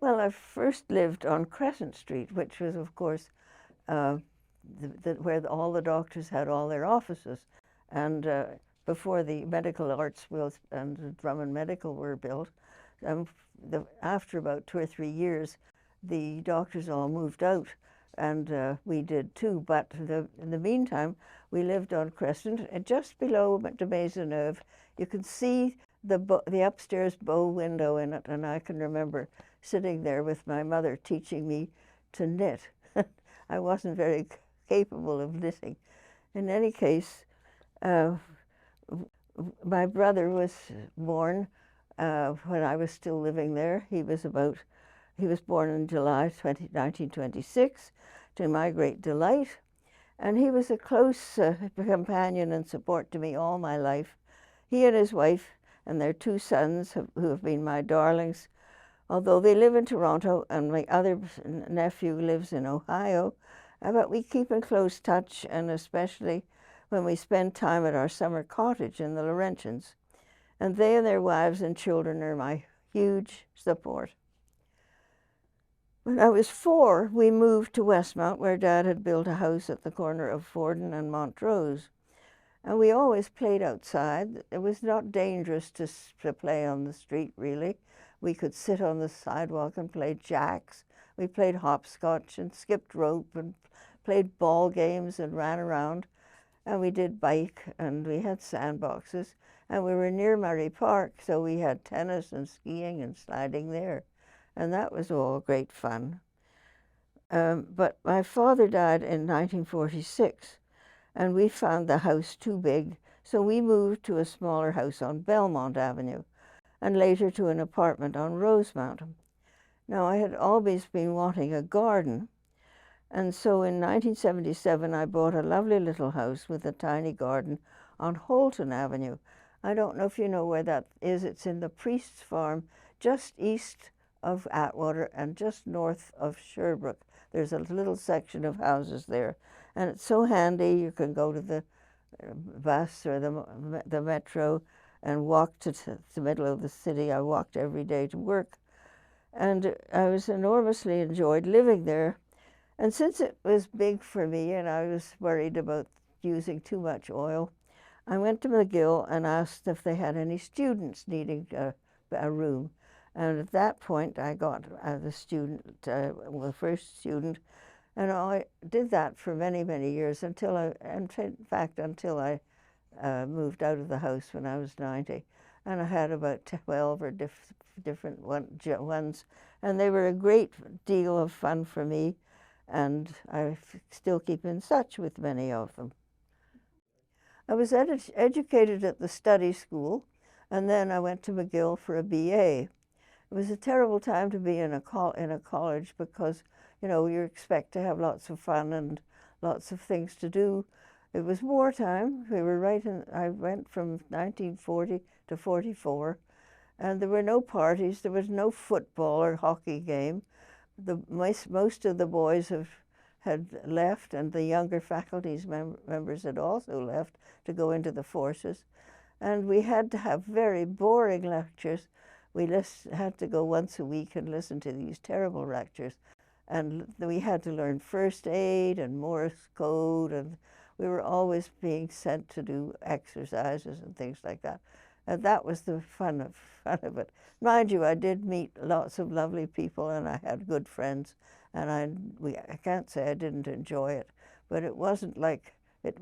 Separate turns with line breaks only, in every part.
Well, I first lived on Crescent Street, which was, of course, uh, where all the doctors had all their offices. And before the medical arts and Drummond Medical were built, um, after about 2 or 3 years, the doctors all moved out, and we did too. But in the meantime, we lived on Crescent, and just below de Maisonneuve. You can see the upstairs bow window in it, and I can remember sitting there with my mother teaching me to knit. I wasn't very capable of knitting. In any case, my brother was born when I was still living there. He was born in July 1926, to my great delight. And he was a close companion and support to me all my life. He and his wife and their 2 sons, who have been my darlings, although they live in Toronto and my other nephew lives in Ohio, but we keep in close touch, and especially when we spend time at our summer cottage in the Laurentians. And they and their wives and children are my huge support. When I was 4, we moved to Westmount, where Dad had built a house at the corner of Forden and Montrose. And we always played outside. It was not dangerous to play on the street, really. We could sit on the sidewalk and play jacks. We played hopscotch and skipped rope and played ball games and ran around. And we did bike, and we had sandboxes. And we were near Murray Park, so we had tennis and skiing and sliding there. And that was all great fun. But my father died in 1946, and we found the house too big, so we moved to a smaller house on Belmont Avenue, and later to an apartment on Rosemount. Now, I had always been wanting a garden, and so in 1977 I bought a lovely little house with a tiny garden on Holton Avenue. I don't know if you know where that is. It's in the Priest's Farm, just east of Atwater and just north of Sherbrooke. There's a little section of houses there, and it's so handy. You can go to the bus or the metro and walk to the middle of the city. I walked every day to work, and I was enormously enjoyed living there. And since it was big for me and I was worried about using too much oil, I went to McGill and asked if they had any students needing a room. And at that point, I got the first student, and I did that for many, many years until until I moved out of the house when I was 90. And I had about 12 or different ones, and they were a great deal of fun for me, and I still keep in touch with many of them. I was educated at the study school, and then I went to McGill for a BA. It was a terrible time to be in a college because, you know, you expect to have lots of fun and lots of things to do. It was wartime. I went from 1940 to 44, and there were no parties. There was no football or hockey game. Most of the boys had left, and the younger faculty's members had also left to go into the forces. And we had to have very boring lectures. We had to go once a week and listen to these terrible lectures. And we had to learn first aid and Morse code, and we were always being sent to do exercises and things like that. And that was the fun of it. Mind you, I did meet lots of lovely people, and I had good friends, and I can't say I didn't enjoy it, but it wasn't like it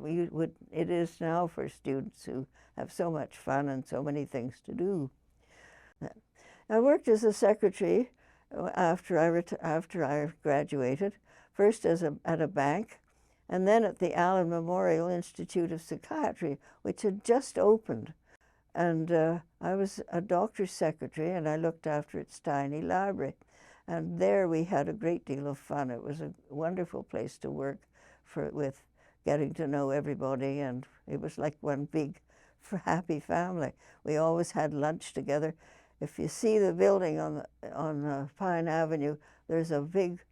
is now for students who have so much fun and so many things to do. I worked as a secretary after I graduated, first at a bank, and then at the Allen Memorial Institute of Psychiatry, which had just opened. And I was a doctor's secretary, and I looked after its tiny library. And there we had a great deal of fun. It was a wonderful place to work with getting to know everybody, and it was like one big happy family. We always had lunch together. If you see the building on Pine Avenue, there's a big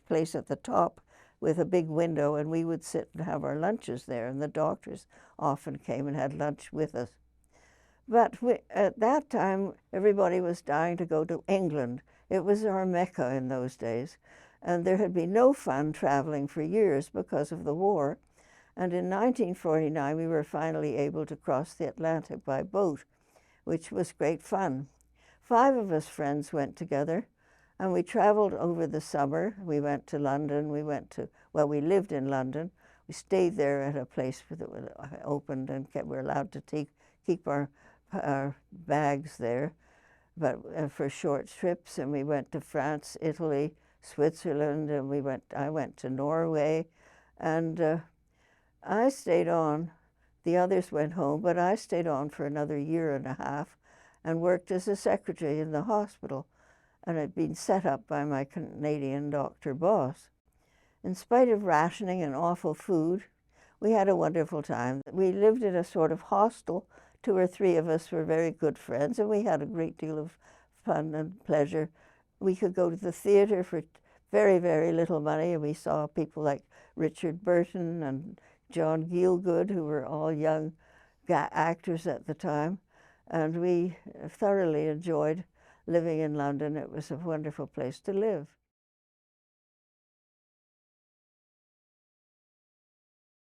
place at the top with a big window, and we would sit and have our lunches there, and the doctors often came and had lunch with us. But at that time, everybody was dying to go to England. It was our Mecca in those days. And there had been no fun traveling for years because of the war. And in 1949, we were finally able to cross the Atlantic by boat, which was great fun. 5 of us friends went together, and we traveled over the summer. We went to London. We lived in London. We stayed there at a place that was opened and were allowed to keep our bags there, but for short trips. And we went to France, Italy, Switzerland, and I went to Norway, and I stayed on. The others went home, but I stayed on for another year and a half and worked as a secretary in the hospital, and had been set up by my Canadian doctor boss. In spite of rationing and awful food, we had a wonderful time. We lived in a sort of hostel. 2 or 3 of us were very good friends, and we had a great deal of fun and pleasure. We could go to the theater for very, very little money, and we saw people like Richard Burton and John Gielgud, who were all young actors at the time, and we thoroughly enjoyed living in London. It was a wonderful place to live.